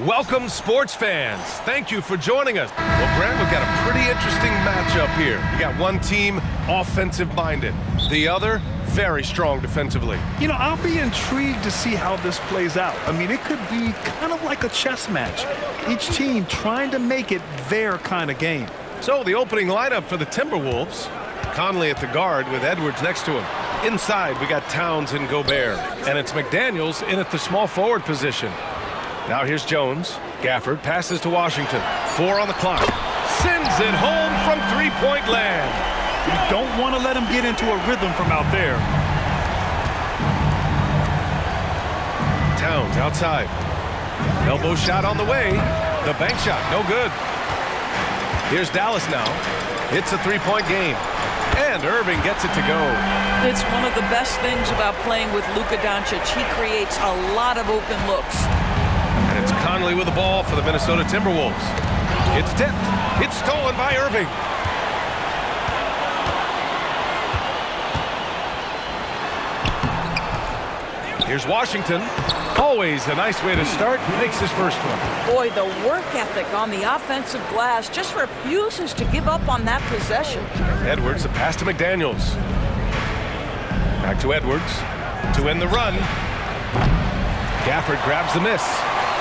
Welcome, sports fans. Thank you for joining us. Well, Grant, we've got a pretty interesting matchup here. You got one team offensive-minded, the other very strong defensively. You know, I'll be intrigued to see how this plays out. I mean, it could be kind of like a chess match. Each team trying to make it their kind of game. So the opening lineup for the Timberwolves. Conley at the guard with Edwards next to him. Inside, we got Towns and Gobert. And it's McDaniels in at the small forward position. Now here's Jones. Gafford passes to Washington. 4 on the clock. Sends it home from three-point land. You don't want to let him get into a rhythm from out there. Towns outside. Elbow shot on the way. The bank shot, no good. Here's Dallas now. It's a three-point game. And Irving gets it to go. It's one of the best things about playing with Luka Doncic. He creates a lot of open looks. And it's Conley with the ball for the Minnesota Timberwolves. It's tipped. It's stolen by Irving. Here's Washington. Always a nice way to start. Makes his first one. Boy, the work ethic on the offensive glass just refuses to give up on that possession. Edwards, the pass to McDaniels. Back to Edwards to end the run. Gafford grabs the miss.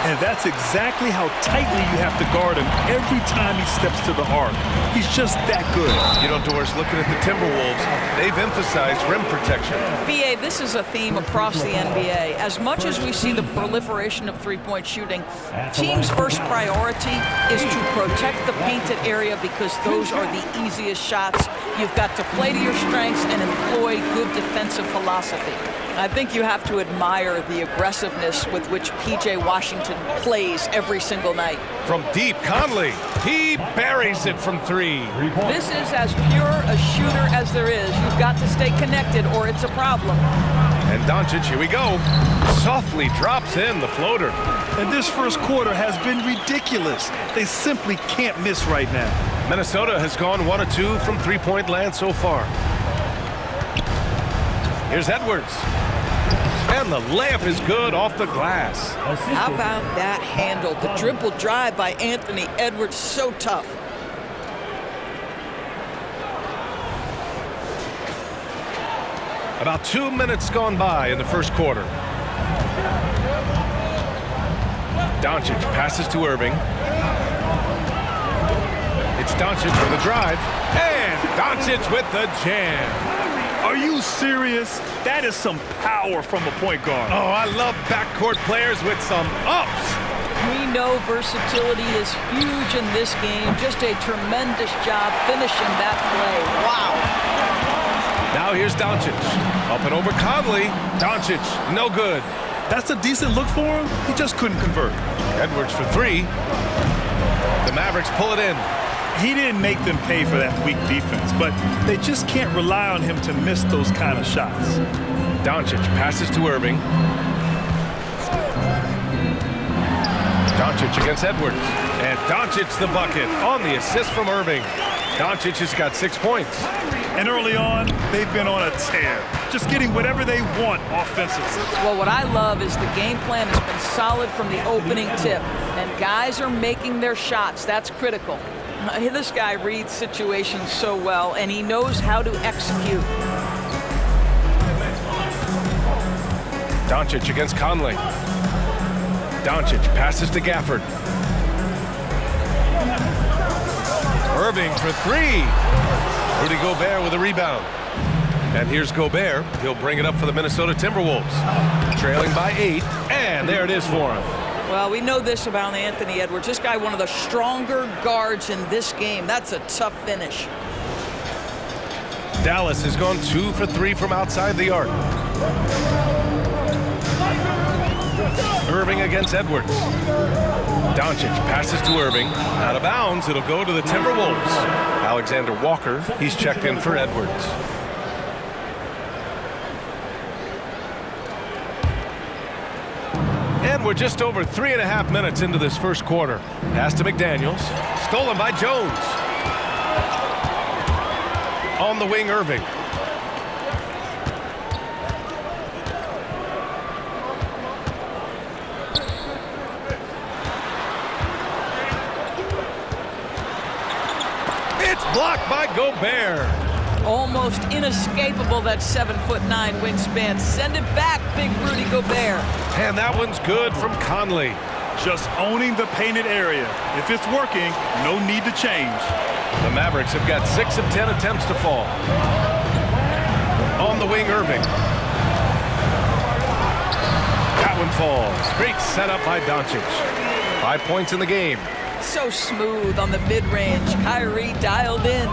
And that's exactly how tightly you have to guard him every time he steps to the arc. He's just that good. You know, Doris, looking at the Timberwolves, they've emphasized rim protection. BA, this is a theme across the NBA. As much as we see the proliferation of three-point shooting, teams' first priority is to protect the painted area because those are the easiest shots. You've got to play to your strengths and employ good defensive philosophy. I think you have to admire the aggressiveness with which P.J. Washington plays every single night. From deep, Conley. He buries it from 3. This is as pure a shooter as there is. You've got to stay connected or it's a problem. And Doncic, here we go. Softly drops in the floater. And this first quarter has been ridiculous. They simply can't miss right now. Minnesota has gone 1 of 2 from three-point land so far. Here's Edwards. And the layup is good off the glass. How about that handle? The dribble drive by Anthony Edwards, so tough. About 2 minutes gone by in the first quarter. Doncic passes to Irving. It's Doncic for the drive. And Doncic with the jam. Are you serious? That is some power from a point guard. Oh, I love backcourt players with some ups. We know versatility is huge in this game. Just a tremendous job finishing that play. Wow. Now here's Doncic. Up and over Conley. Doncic, no good. That's a decent look for him. He just couldn't convert. Edwards for 3. The Mavericks pull it in. He didn't make them pay for that weak defense, but they just can't rely on him to miss those kind of shots. Doncic passes to Irving. Doncic against Edwards. And Doncic the bucket on the assist from Irving. Doncic has got 6 points. And early on, they've been on a tear, just getting whatever they want offensively. Well, what I love is the game plan has been solid from the opening tip, and guys are making their shots. That's critical. This guy reads situations so well, and he knows how to execute. Doncic against Conley. Doncic passes to Gafford. Irving for 3. Rudy Gobert with a rebound. And here's Gobert. He'll bring it up for the Minnesota Timberwolves. Trailing by 8, and there it is for him. Well, we know this about Anthony Edwards. This guy, one of the stronger guards in this game. That's a tough finish. Dallas has gone 2 for 3 from outside the arc. Irving against Edwards. Doncic passes to Irving. Out of bounds, it'll go to the Timberwolves. Alexander Walker, he's checked in for Edwards. And we're just over 3.5 minutes into this first quarter. Pass to McDaniels. Stolen by Jones. On the wing, Irving. Blocked by Gobert. Almost inescapable, that 7'9" wingspan. Send it back, big Rudy Gobert. And that one's good from Conley. Just owning the painted area. If it's working, no need to change. The Mavericks have got 6 of 10 attempts to fall. On the wing, Irving. That one falls. Great setup by Doncic. 5 points in the game. So smooth on the mid-range. Kyrie dialed in.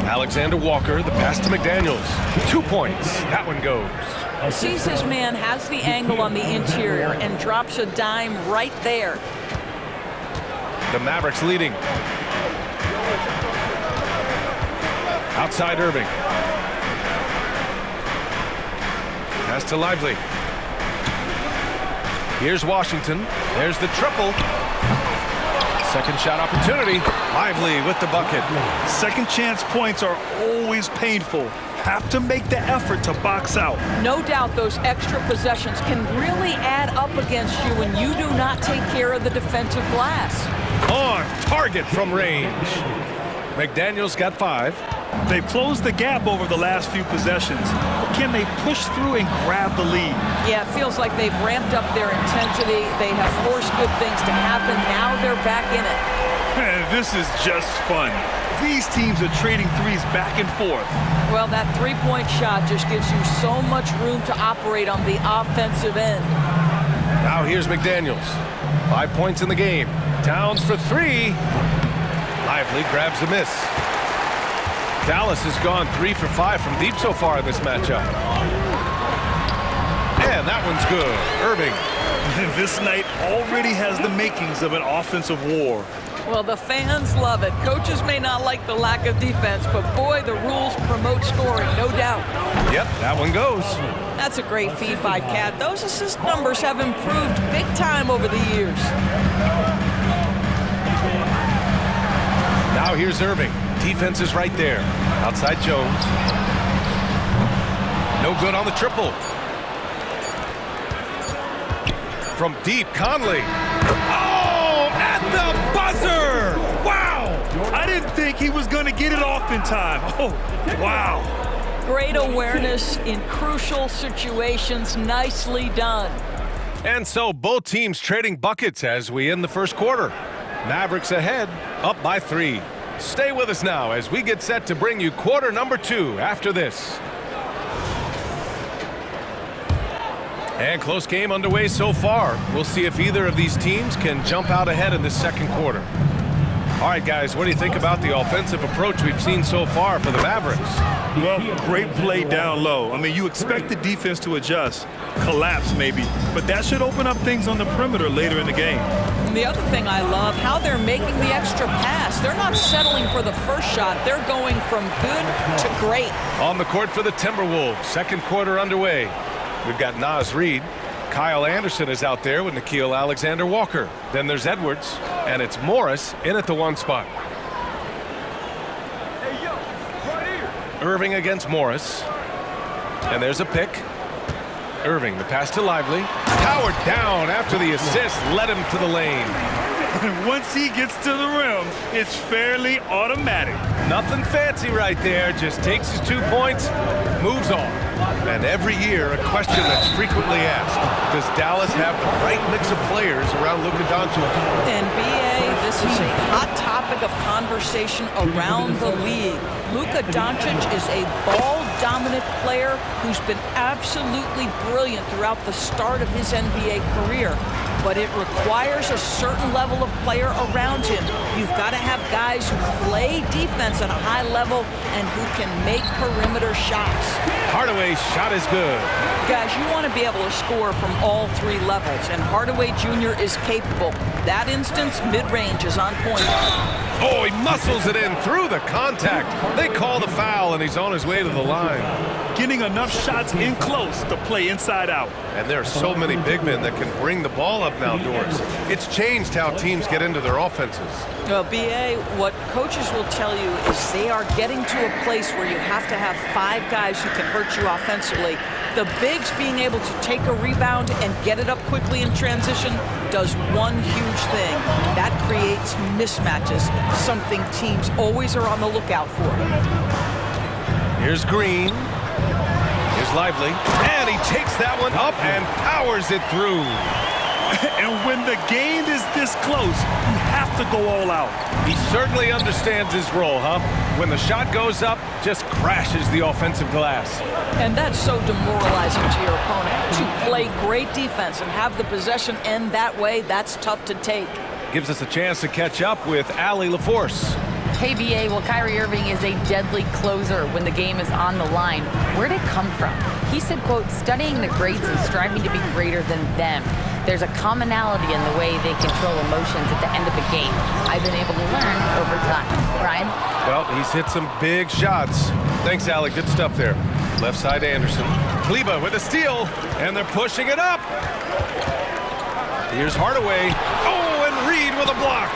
Alexander Walker, the pass to McDaniels. 2 points. That one goes. Sees his man, has the angle on the interior, and drops a dime right there. The Mavericks leading. Outside Irving. Pass to Lively. Here's Washington. There's the triple. Second shot opportunity. Lively with the bucket. Second chance points are always painful. Have to make the effort to box out. No doubt those extra possessions can really add up against you when you do not take care of the defensive glass. On target from range. McDaniels got 5. They've closed the gap over the last few possessions. But can they push through and grab the lead? Yeah, it feels like they've ramped up their intensity. They have forced good things to happen. Now they're back in it. This is just fun. These teams are trading threes back and forth. Well, that three-point shot just gives you so much room to operate on the offensive end. Now here's McDaniels. 5 points in the game. Towns for 3. Lively grabs a miss. Dallas has gone 3 for 5 from deep so far in this matchup. And that one's good. Irving. This night already has the makings of an offensive war. Well, the fans love it. Coaches may not like the lack of defense, but boy, the rules promote scoring, no doubt. Yep, that one goes. That's a great feed by Cat. Those assist numbers have improved big time over the years. Now here's Irving. Defense is right there. Outside Jones. No good on the triple. From deep, Conley. Oh, at the buzzer! Wow! I didn't think he was going to get it off in time. Oh, wow. Great awareness in crucial situations. Nicely done. And so both teams trading buckets as we end the first quarter. Mavericks ahead, up by 3. Stay with us now as we get set to bring you quarter number 2 after this. And close game underway so far. We'll see if either of these teams can jump out ahead in the second quarter. All right, guys, what do you think about the offensive approach we've seen so far for the Mavericks? Well, great play down low. I mean, you expect the defense to adjust, collapse maybe, but that should open up things on the perimeter later in the game. And the other thing I love, how they're making the extra pass. They're not settling for the first shot. They're going from good to great. On the court for the Timberwolves, second quarter underway. We've got Naz Reid. Kyle Anderson is out there with Nickeil Alexander-Walker. Then there's Edwards, and it's Morris in at the 1 spot. Irving against Morris. And there's a pick. Irving, the pass to Lively. Powered down after the assist led him to the lane. Once he gets to the rim, it's fairly automatic. Nothing fancy right there. Just takes his 2 points, moves on. And every year, a question that's frequently asked. Does Dallas have the right mix of players around Luka Doncic? And BA, this is a hot topic of conversation around the league. Luka Doncic is a ball-dominant player who's been absolutely brilliant throughout the start of his NBA career. But it requires a certain level of player around him. You've got to have guys who play defense at a high level and who can make perimeter shots. Hardaway's shot is good. Guys, you want to be able to score from all 3 levels, and Hardaway Jr. is capable. That instance, mid-range is on point. Oh, he muscles it in through the contact. They call the foul, and he's on his way to the line. Getting enough shots in close to play inside out. And there are so many big men that can bring the ball up now, Doris. It's changed how teams get into their offenses. Well, BA, what coaches will tell you is they are getting to a place where you have to have 5 guys who can hurt you offensively. The bigs being able to take a rebound and get it up quickly in transition does one huge thing. That creates mismatches, something teams always are on the lookout for. Here's Green. Here's Lively. And he takes that one up and powers it through. And when the game is this close, you have to go all out. He certainly understands his role, huh? When the shot goes up, just crashes the offensive glass. And that's so demoralizing to your opponent. To play great defense and have the possession end that way, that's tough to take. Gives us a chance to catch up with Allie LaForce. Hey, BA, well, Kyrie Irving is a deadly closer when the game is on the line. Where'd it come from? He said, quote, studying the greats and striving to be greater than them. There's a commonality in the way they control emotions at the end of the game. I've been able to learn over time. Ryan? Well, he's hit some big shots. Thanks, Allie. Good stuff there. Left side, Anderson. Kleba with a steal, and they're pushing it up. Here's Hardaway. Oh, and Reed with a block.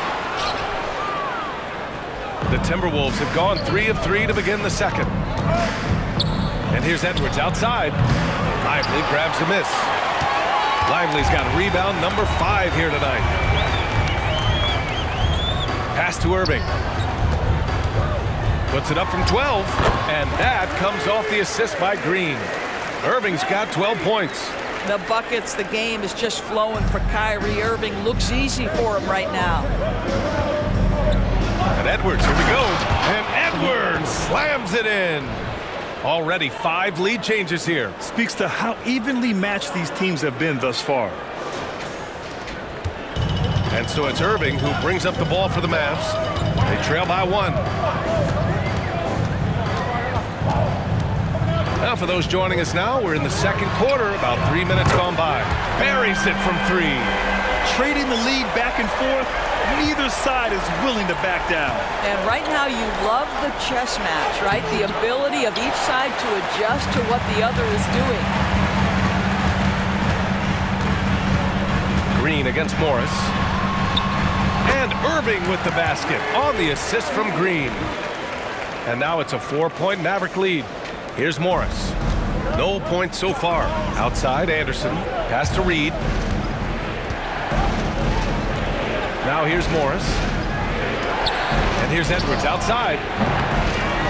The Timberwolves have gone 3 of 3 to begin the second. And here's Edwards outside. Lively grabs the miss. Lively's got rebound number 5 here tonight. Pass to Irving. Puts it up from 12, and that comes off the assist by Green. Irving's got 12 points. The buckets, the game is just flowing for Kyrie Irving. Looks easy for him right now. And Edwards, here we go. And Edwards slams it in. Already 5 lead changes here. Speaks to how evenly matched these teams have been thus far. And so it's Irving who brings up the ball for the Mavs. They trail by 1. Now for those joining us now, we're in the second quarter, about 3 minutes gone by. Buries it from 3. Trading the lead back and forth, neither side is willing to back down. And right now you love the chess match, right? The ability of each side to adjust to what the other is doing. Green against Morris. And Irving with the basket on the assist from Green. And now it's a 4-point Maverick lead. Here's Morris. No points so far. Outside, Anderson. Pass to Reed. Now here's Morris. And here's Edwards outside.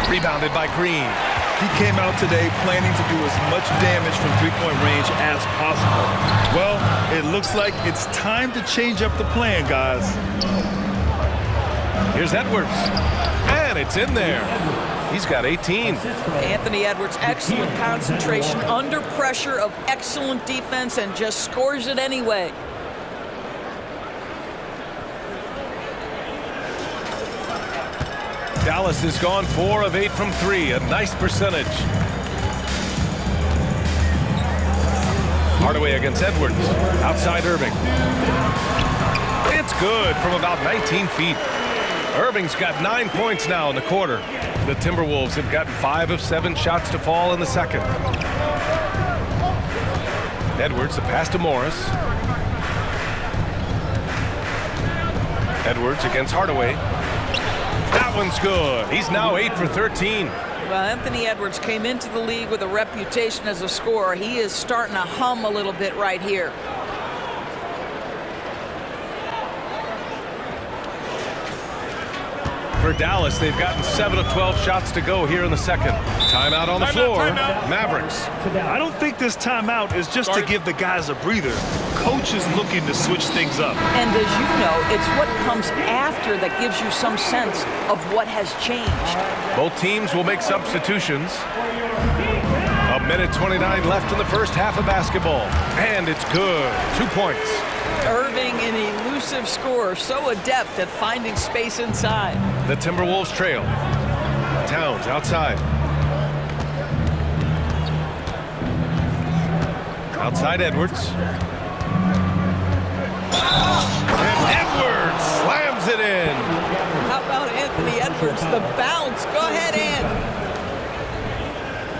Rebounded by Green. He came out today planning to do as much damage from three-point range as possible. Well, it looks like it's time to change up the plan, guys. Here's Edwards. And it's in there. He's got 18. Anthony Edwards, excellent concentration under pressure of excellent defense and just scores it anyway. Dallas has gone 4 of 8 from 3, a nice percentage. Hardaway against Edwards. Outside Irving. It's good from about 19 feet. Irving's got 9 points now in the quarter. The Timberwolves have gotten 5 of 7 shots to fall in the second. Edwards, the pass to Morris. Edwards against Hardaway. That one's good. He's now 8 for 13. Well, Anthony Edwards came into the league with a reputation as a scorer. He is starting to hum a little bit right here. For Dallas, they've gotten 7 of 12 shots to go here in the second. Timeout on the floor. Mavericks. I don't think this timeout is just to give the guys a breather. Coach is looking to switch things up. And as you know, it's what comes after that gives you some sense of what has changed. Both teams will make substitutions. A minute 29 left in the first half of basketball. And it's good. 2 points. Irving, an elusive scorer, so adept at finding space inside. The Timberwolves trail. Towns outside. Outside Edwards. And Edwards slams it in. How about Anthony Edwards? The bounce. Go ahead, Ant.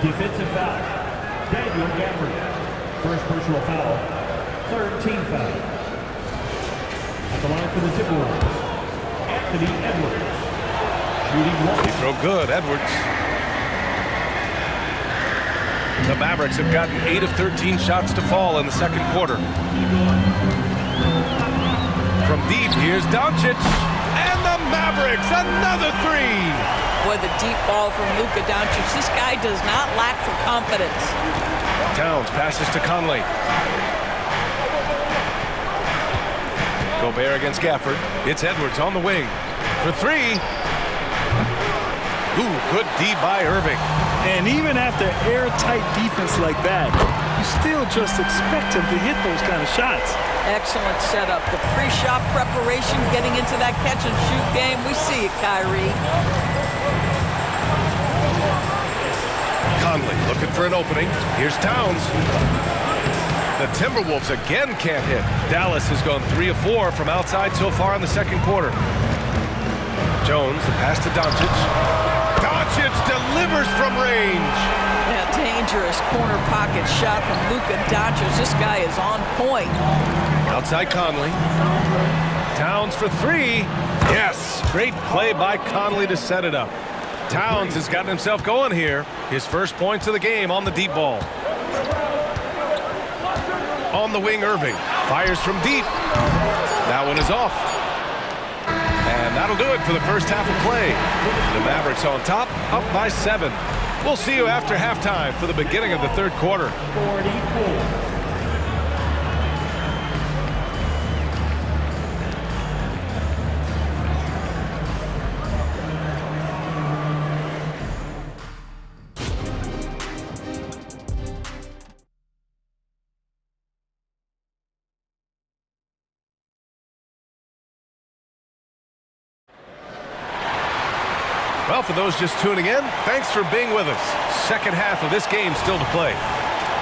Defensive foul. Daniel Gafford. First personal foul. Third team foul. At the line for the Timberwolves, Anthony Edwards. Shooting one. He throw good, Edwards. The Mavericks have gotten 8 of 13 shots to fall in the second quarter. From deep, here's Doncic. And the Mavericks, another three. Boy, the deep ball from Luka Doncic. This guy does not lack for confidence. Towns passes to Conley. Gobert against Gafford. It's Edwards on the wing. For three. Ooh, good D by Irving. And even after airtight defense like that, you still just expect him to hit those kind of shots. Excellent setup. The pre-shot preparation, getting into that catch-and-shoot game. We see it, Kyrie. Conley looking for an opening. Here's Towns. The Timberwolves again can't hit. Dallas has gone 3 of 4 from outside so far in the second quarter. Jones, the pass to Doncic. Doncic delivers from range. Yeah, dangerous corner pocket shot from Luka Doncic. This guy is on point. Outside Conley. Towns for three. Yes, great play by Conley to set it up. Towns has gotten himself going here. His first points of the game on the deep ball. On the wing, Irving fires from deep. That one is off. And that'll do it for the first half of play. The Mavericks on top, up by 7. We'll see you after halftime for the beginning of the third quarter. 44. Well, for those just tuning in, thanks for being with us. Second half of this game still to play.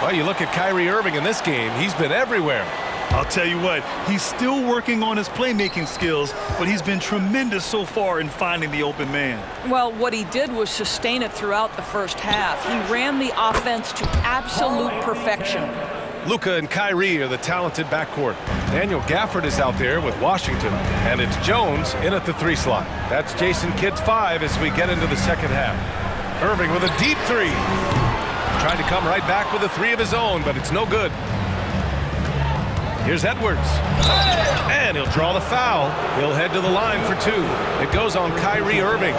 Well, you look at Kyrie Irving in this game, he's been everywhere. I'll tell you what, he's still working on his playmaking skills, but he's been tremendous so far in finding the open man. Well, what he did was sustain it throughout the first half. He ran the offense to absolute perfection. Luka and Kyrie are the talented backcourt. Daniel Gafford is out there with Washington, and it's Jones in at the 3 slot. That's Jason Kidd's 5 as we get into the second half. Irving with a deep 3. Trying to come right back with a 3 of his own, but it's no good. Here's Edwards. And he'll draw the foul. He'll head to the line for 2. It goes on Kyrie Irving.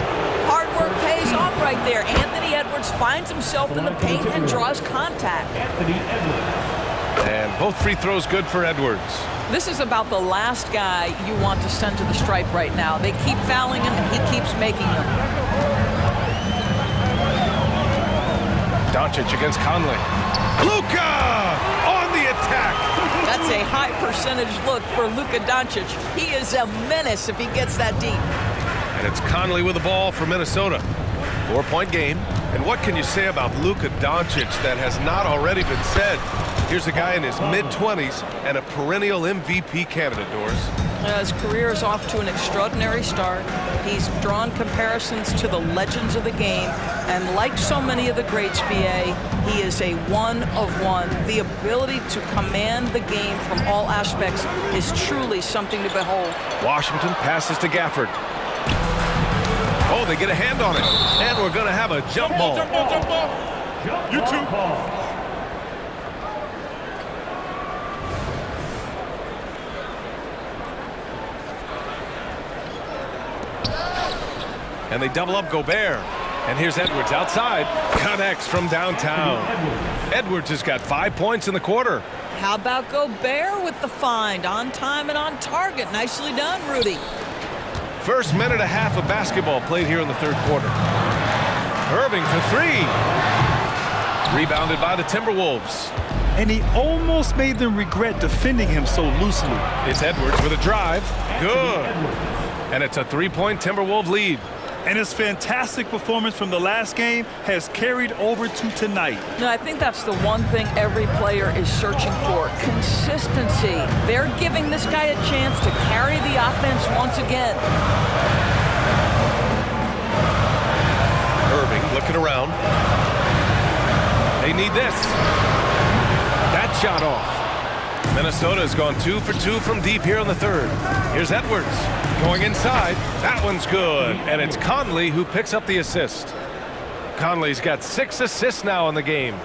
Hard work pays off right there. Anthony Edwards finds himself in the paint and draws contact. Anthony Edwards. And both free throws good for Edwards. This is about the last guy you want to send to the stripe right now. They keep fouling him, and he keeps making them. Doncic against Conley. Luka on the attack. That's a high percentage look for Luka Doncic. He is a menace if he gets that deep. And it's Conley with the ball for Minnesota. 4-point game. And what can you say about Luka Doncic that has not already been said? Here's a guy in his mid-20s and a perennial MVP candidate, Doris. His career is off to an extraordinary start. He's drawn comparisons to the legends of the game. And like so many of the greats, BA, he is a one of one. The ability to command the game from all aspects is truly something to behold. Washington passes to Gafford. Oh, they get a hand on it. And we're going to have a jump ball. You too. And they double up Gobert. And here's Edwards outside. Connects from downtown. Edwards has got 5 points in the quarter. How about Gobert with the find? On time and on target. Nicely done, Rudy. First minute and a half of basketball played here in the third quarter. Irving for 3. Rebounded by the Timberwolves. And he almost made them regret defending him so loosely. It's Edwards with a drive. Good. And it's a 3-point Timberwolves lead. And his fantastic performance from the last game has carried over to tonight. No, I think that's the one thing every player is searching for. Consistency. They're giving this guy a chance to carry the offense once again. Irving looking around. They need this. That shot off. Minnesota has gone 2 for 2 from deep here in the third. Here's Edwards going inside. That one's good. And it's Conley who picks up the assist. Conley's got 6 assists now in the game.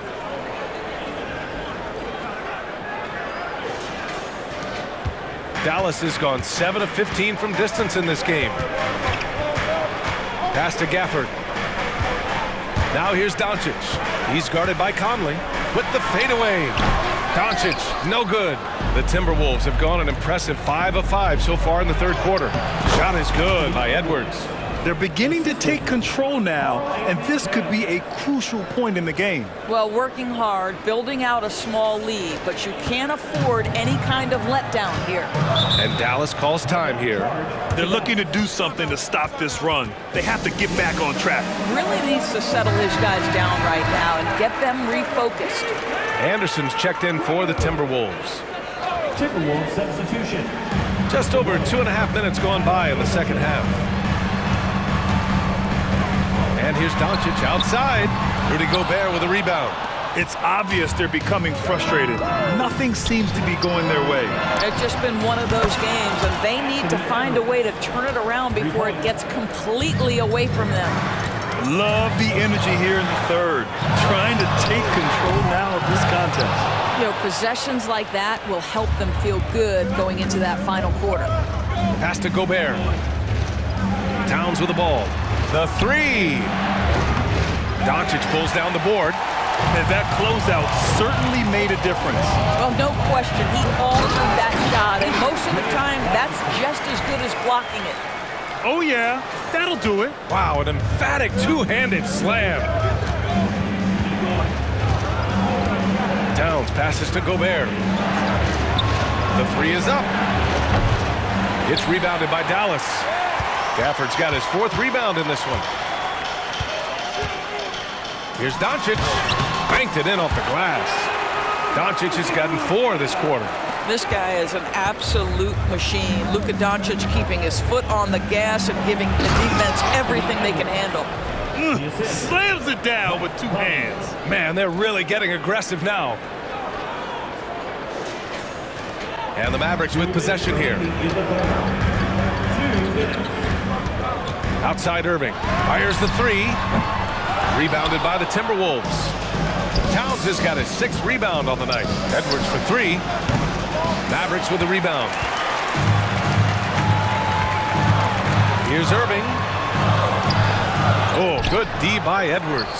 Dallas has gone 7 of 15 from distance in this game. Pass to Gafford. Now here's Doncic. He's guarded by Conley with the fadeaway. Doncic, no good. The Timberwolves have gone an impressive 5 of 5 so far in the third quarter. Shot is good by Edwards. They're beginning to take control now, and this could be a crucial point in the game. Well, working hard, building out a small lead, but you can't afford any kind of letdown here. And Dallas calls time here. They're looking to do something to stop this run. They have to get back on track. Really needs to settle his guys down right now and get them refocused. Anderson's checked in for the Timberwolves. Timberwolves substitution. Just over 2.5 minutes gone by in the second half. And here's Doncic outside. Rudy Gobert with a rebound. It's obvious they're becoming frustrated. Nothing seems to be going their way. It's just been one of those games, and they need to find a way to turn it around before it gets completely away from them. Love the energy here in the third. Trying to take control now of this contest. You know, possessions like that will help them feel good going into that final quarter. Pass to Gobert. Towns with the ball. The three. Doncic pulls down the board. And that closeout certainly made a difference. Well, no question, he altered that shot, and most of the time, that's just as good as blocking it. Oh, yeah, that'll do it. Wow, an emphatic two-handed slam. Towns passes to Gobert. The three is up. It's rebounded by Dallas. Gafford's got his 4th rebound in this one. Here's Doncic. Banked it in off the glass. Doncic has gotten 4 this quarter. This guy is an absolute machine. Luka Doncic keeping his foot on the gas and giving the defense everything they can handle. Slams it down with 2 hands. Man, they're really getting aggressive now. And the Mavericks with possession here. Outside Irving. Fires the 3. Rebounded by the Timberwolves. Towns has got his 6th rebound on the night. Edwards for 3. Mavericks with the rebound. Here's Irving. Oh, good D by Edwards.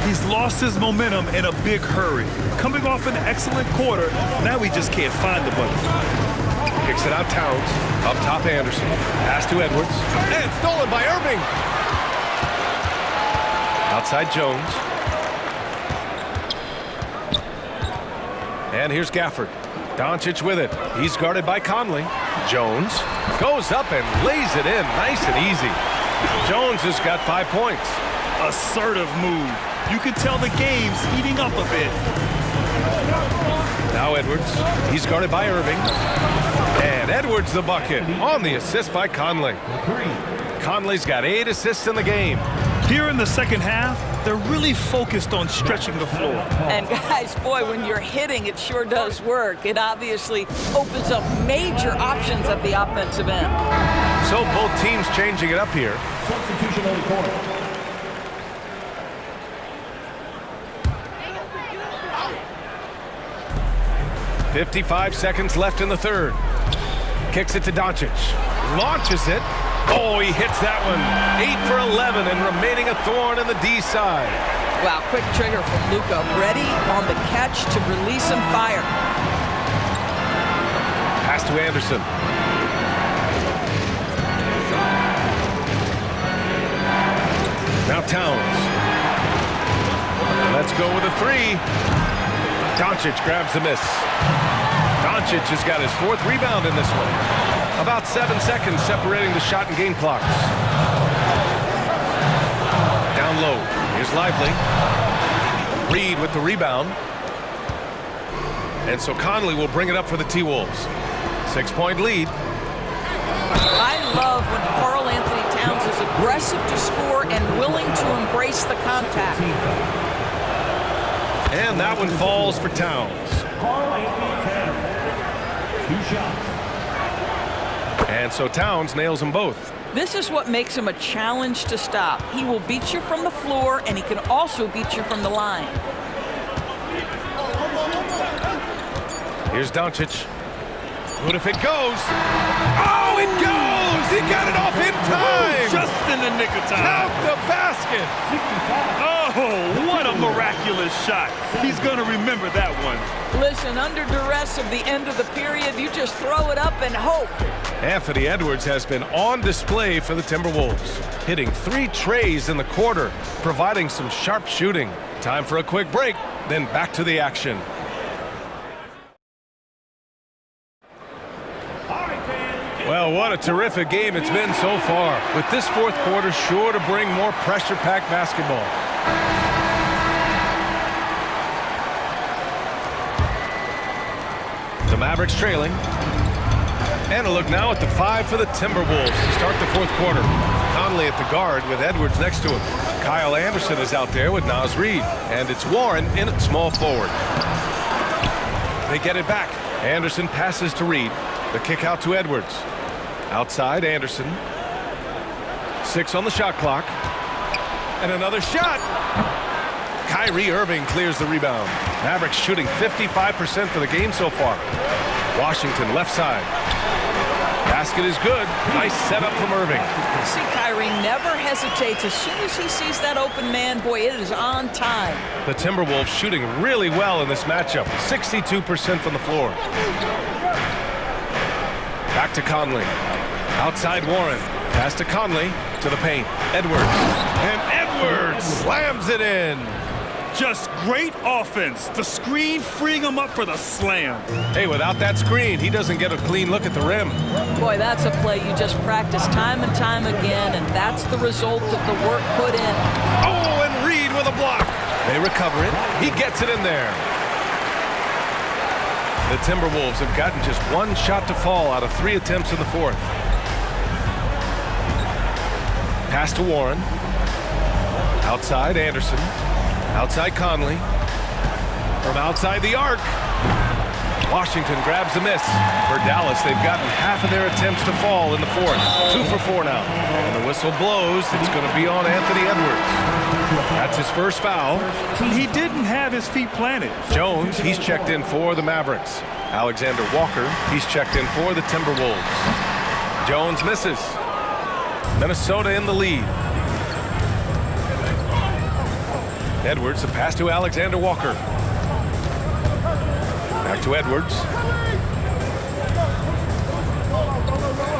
He's lost his momentum in a big hurry. Coming off an excellent quarter, now he just can't find the button. Kicks it out Towns. Up top Anderson. Pass to Edwards. And stolen by Irving. Outside Jones. And here's Gafford. Doncic with it. He's guarded by Conley. Jones goes up and lays it in nice and easy. Jones has got 5 points. Assertive move. You can tell the game's heating up a bit. Now Edwards. He's guarded by Irving. And Edwards the bucket on the assist by Conley. Conley's got 8 assists in the game. Here in the second half, they're really focused on stretching the floor. And guys, boy, when you're hitting, it sure does work. It obviously opens up major options at the offensive end. So both teams changing it up here. Substitution on the court. .55 seconds left in the third. Kicks it to Doncic. Launches it. Oh, he hits that one. 8 for 11 and remaining a thorn in the D side. Wow, quick trigger from Luka. Ready on the catch to release and fire. Pass to Anderson. Now Towns. Let's go with a 3. Doncic grabs the miss. Doncic has got his 4th rebound in this one. About 7 seconds separating the shot and game clocks. Down low. Here's Lively. Reed with the rebound. And so Conley will bring it up for the T-Wolves. 6-point lead. I love when Karl Anthony Towns is aggressive to score and willing to embrace the contact. And that one falls for Towns. Karl Anthony Towns. 2 shots. And so Towns nails them both. This is what makes him a challenge to stop. He will beat you from the floor, and he can also beat you from the line. Here's Doncic. What if it goes? Oh, it goes! He got it off in time! Just in the nick of time. Count the basket! Oh, what a miraculous shot. He's going to remember that one. Listen, under duress of the end of the period, you just throw it up and hope. Anthony Edwards has been on display for the Timberwolves, hitting 3 trays in the quarter, providing some sharp shooting. Time for a quick break, then back to the action. Well, what a terrific game it's been so far, with this fourth quarter sure to bring more pressure-packed basketball. The Mavericks trailing. And a look now at the 5 for the Timberwolves to start the fourth quarter. Conley at the guard with Edwards next to him. Kyle Anderson is out there with Naz Reid. And it's Warren in at small forward. They get it back. Anderson passes to Reid. The kick out to Edwards. Outside, Anderson. 6 on the shot clock. And another shot. Kyrie Irving clears the rebound. Mavericks shooting 55% for the game so far. Washington left side. Basket is good. Nice setup from Irving. See, Kyrie never hesitates. As soon as he sees that open man, boy, it is on time. The Timberwolves shooting really well in this matchup. 62% from the floor. Back to Conley. Outside Warren. Pass to Conley. To the paint. Edwards. And Edwards slams it in. Just great offense. The screen freeing him up for the slam. Hey, without that screen, he doesn't get a clean look at the rim. Boy, that's a play you just practice time and time again, and that's the result of the work put in. Oh, and Reid with a block. They recover it. He gets it in there. The Timberwolves have gotten just 1 shot to fall out of 3 attempts in the fourth. Pass to Warren. Outside, Anderson. Outside Conley. From outside the arc. Washington grabs the miss. For Dallas, they've gotten half of their attempts to fall in the fourth. 2 for 4 now. And the whistle blows. It's going to be on Anthony Edwards. That's his first foul. He didn't have his feet planted. Jones, he's checked in for the Mavericks. Alexander Walker, he's checked in for the Timberwolves. Jones misses. Minnesota in the lead. Edwards, a pass to Alexander Walker. Back to Edwards.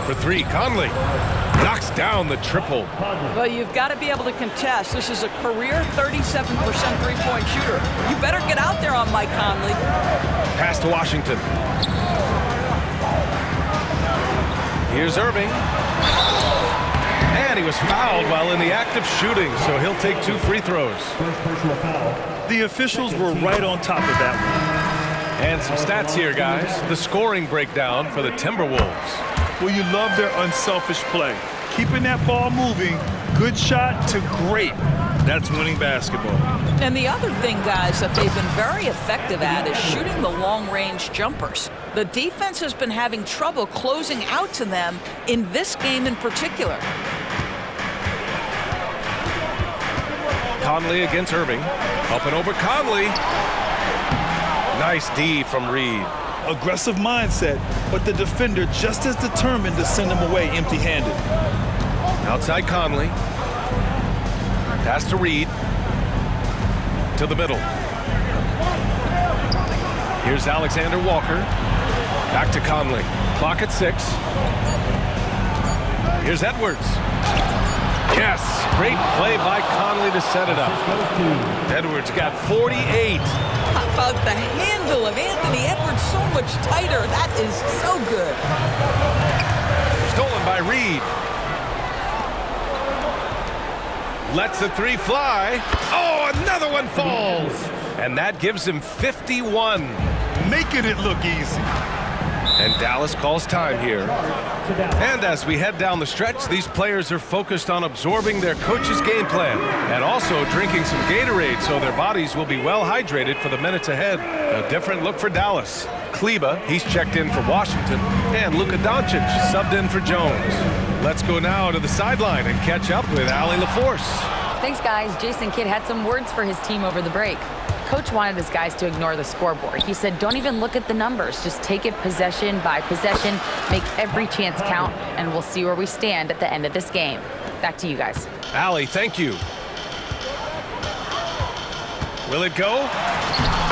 For 3, Conley knocks down the triple. Well, you've got to be able to contest. This is a career 37% three-point shooter. You better get out there on Mike Conley. Pass to Washington. Here's Irving. And he was fouled while in the act of shooting, so he'll take 2 free throws. First personal foul. The officials were right on top of that one. And some stats here, guys. The scoring breakdown for the Timberwolves. Well, you love their unselfish play. Keeping that ball moving, good shot to great. That's winning basketball. And the other thing, guys, that they've been very effective at is shooting the long-range jumpers. The defense has been having trouble closing out to them in this game in particular. Conley against Irving. Up and over Conley. Nice D from Reid. Aggressive mindset, but the defender just as determined to send him away empty-handed. Outside Conley. Pass to Reid. To the middle. Here's Alexander Walker. Back to Conley. Clock at 6. Here's Edwards. Yes, great play by Conley to set it up. Edwards got 48. How about the handle of Anthony Edwards so much tighter? That is so good. Stolen by Reid. Lets the 3 fly. Oh, another one falls. And that gives him 51. Making it look easy. And Dallas calls time here. And as we head down the stretch, these players are focused on absorbing their coach's game plan and also drinking some Gatorade so their bodies will be well hydrated for the minutes ahead. A different look for Dallas. Kleba, he's checked in for Washington, and Luka Doncic subbed in for Jones. Let's go now to the sideline and catch up with Allie LaForce. Thanks, guys. Jason Kidd had some words for his team over the break. coach wanted his guys to ignore the scoreboard. He said, don't even look at the numbers. Just take it possession by possession, make every chance count, and we'll see where we stand at the end of this game. Back to you guys. Allie, thank you. Will it go?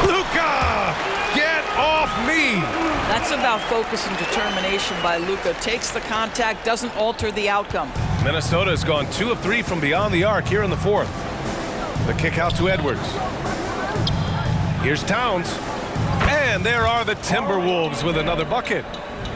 Luka! Get off me! That's about focus and determination by Luka. Takes the contact, doesn't alter the outcome. Minnesota has gone 2 of 3 from beyond the arc here in the fourth. The kick out to Edwards. Here's Towns. And there are the Timberwolves with another bucket.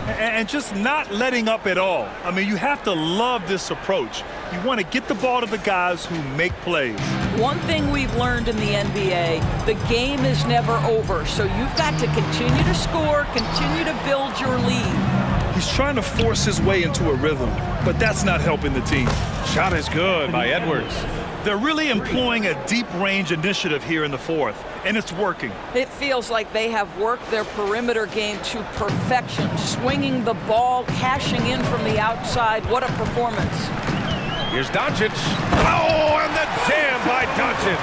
And just not letting up at all. I mean, you have to love this approach. You want to get the ball to the guys who make plays. One thing we've learned in the NBA, the game is never over. So you've got to continue to score, continue to build your lead. He's trying to force his way into a rhythm, but that's not helping the team. Shot is good by Edwards. They're really employing a deep range initiative here in the fourth, and it's working. It feels like they have worked their perimeter game to perfection, swinging the ball, cashing in from the outside. What a performance. Here's Doncic. Oh, and the jam by Doncic.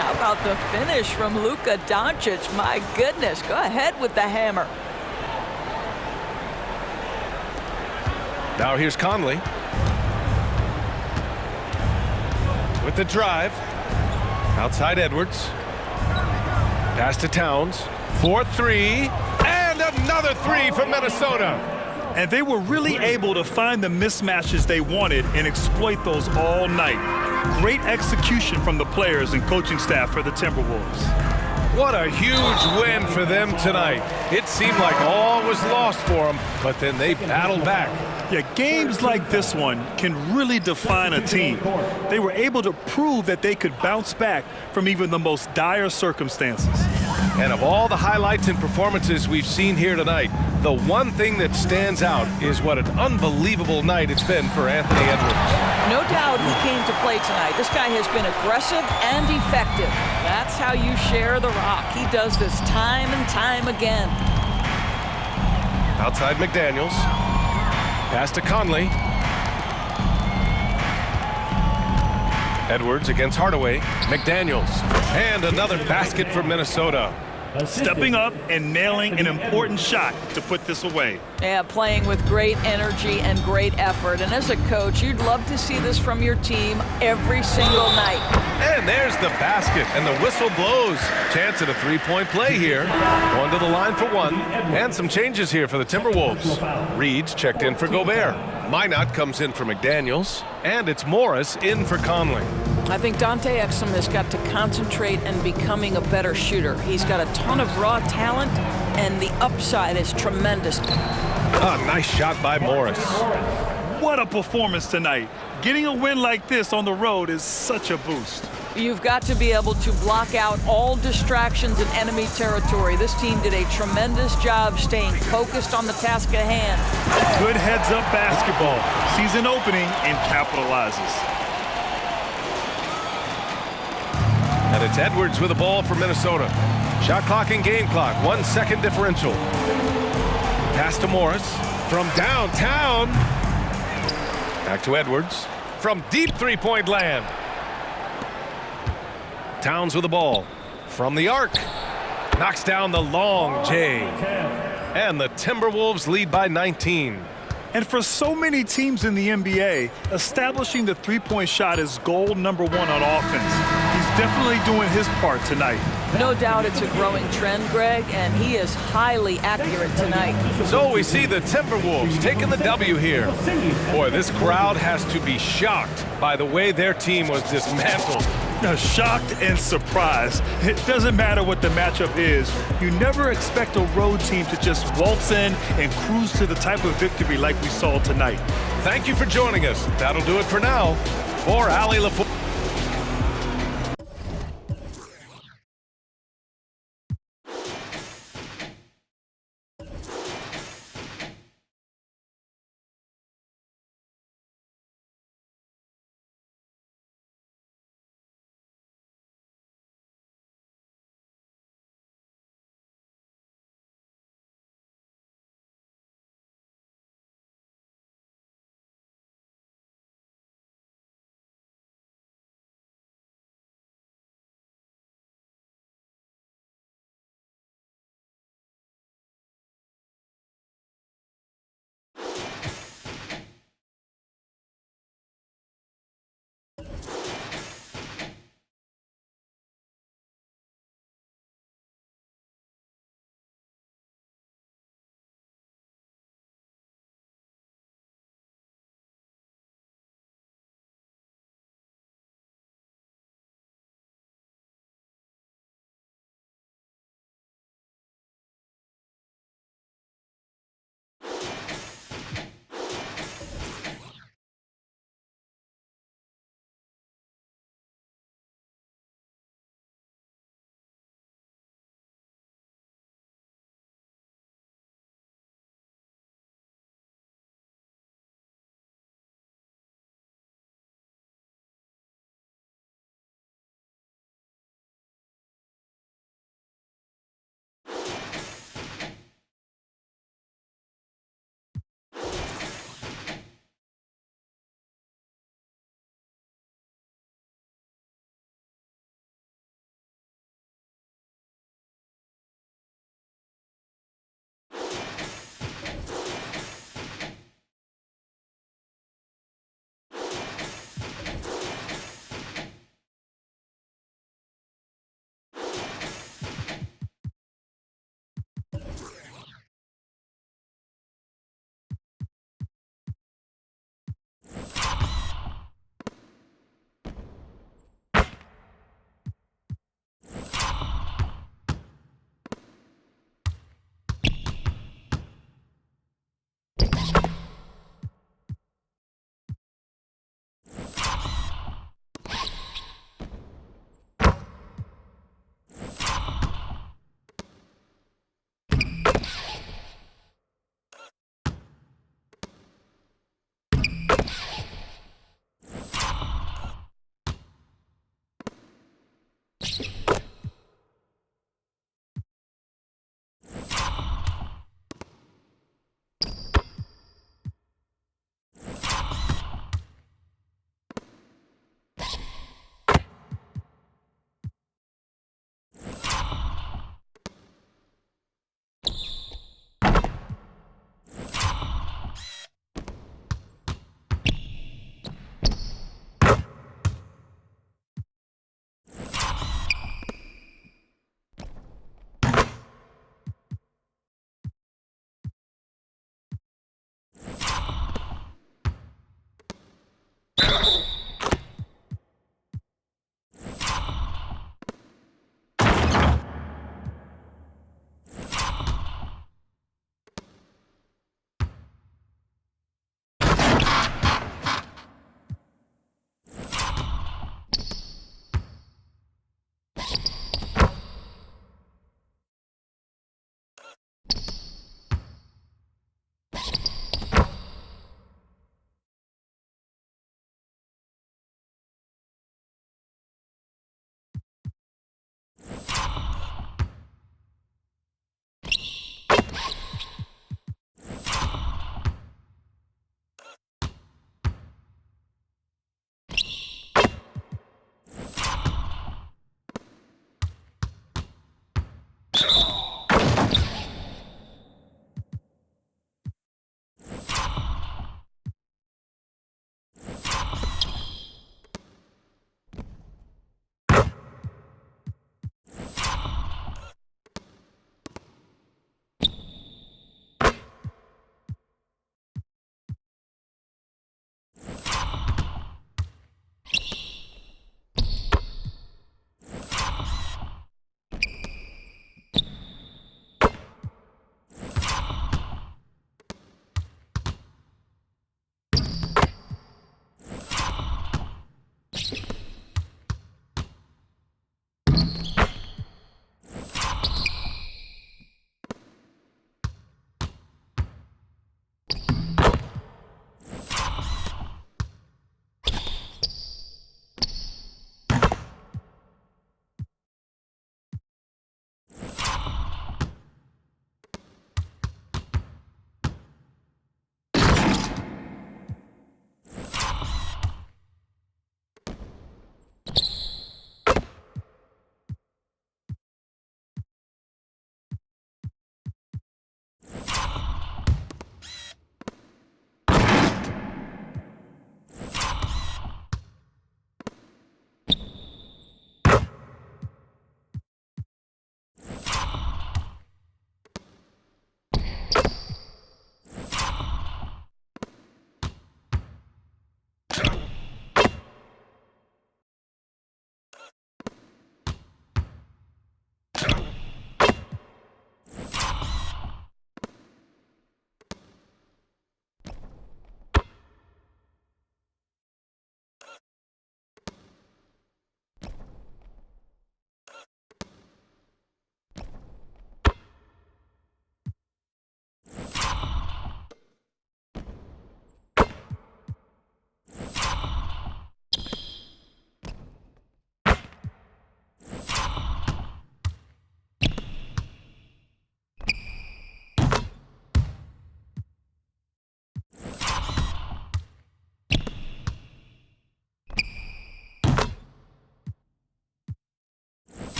How about the finish from Luka Doncic? My goodness, go ahead with the hammer. Now here's Conley. With the drive. Outside Edwards. Pass to Towns. 4-3. And another 3 from Minnesota. And they were really able to find the mismatches they wanted and exploit those all night. Great execution from the players and coaching staff for the Timberwolves. What a huge win for them tonight. It seemed like all was lost for them, but then they battled back. Yeah, games like this one can really define a team. They were able to prove that they could bounce back from even the most dire circumstances. And of all the highlights and performances we've seen here tonight, the one thing that stands out is what an unbelievable night it's been for Anthony Edwards. No doubt he came to play tonight. This guy has been aggressive and effective. That's how you share the rock. He does this time and time again. Outside McDaniels. Pass to Conley. Edwards against Hardaway. McDaniels. And another basket for Minnesota. Stepping up and nailing an important shot to put this away. Yeah, playing with great energy and great effort. And as a coach, you'd love to see this from your team every single night. And there's the basket, and the whistle blows. Chance at a three-point play here. One to the line for one. And some changes here for the Timberwolves. Reed's checked in for Gobert. Minot comes in for McDaniels. And it's Morris in for Conley. I think Dante Exum has got to concentrate and becoming a better shooter. He's got a ton of raw talent, and the upside is tremendous. Ah, nice shot by Morris. What a performance tonight. Getting a win like this on the road is such a boost. You've got to be able to block out all distractions in enemy territory. This team did a tremendous job staying focused on the task at hand. Good heads-up basketball. Season opening and capitalizes. And it's Edwards with the ball for Minnesota. Shot clock and game clock, 1 second differential. Pass to Morris from downtown. Back to Edwards from deep three-point land. Towns with the ball from the arc. Knocks down the long J. And the Timberwolves lead by 19. And for so many teams in the NBA, establishing the three-point shot is goal number one on offense. He's definitely doing his part tonight. No doubt it's a growing trend, Greg, and he is highly accurate tonight. So we see the Timberwolves taking the W here. Boy, this crowd has to be shocked by the way their team was dismantled. Shocked and surprised. It doesn't matter what the matchup is. You never expect a road team to just waltz in and cruise to the type of victory like we saw tonight. Thank you for joining us. That'll do it for now. For Allie LaFour.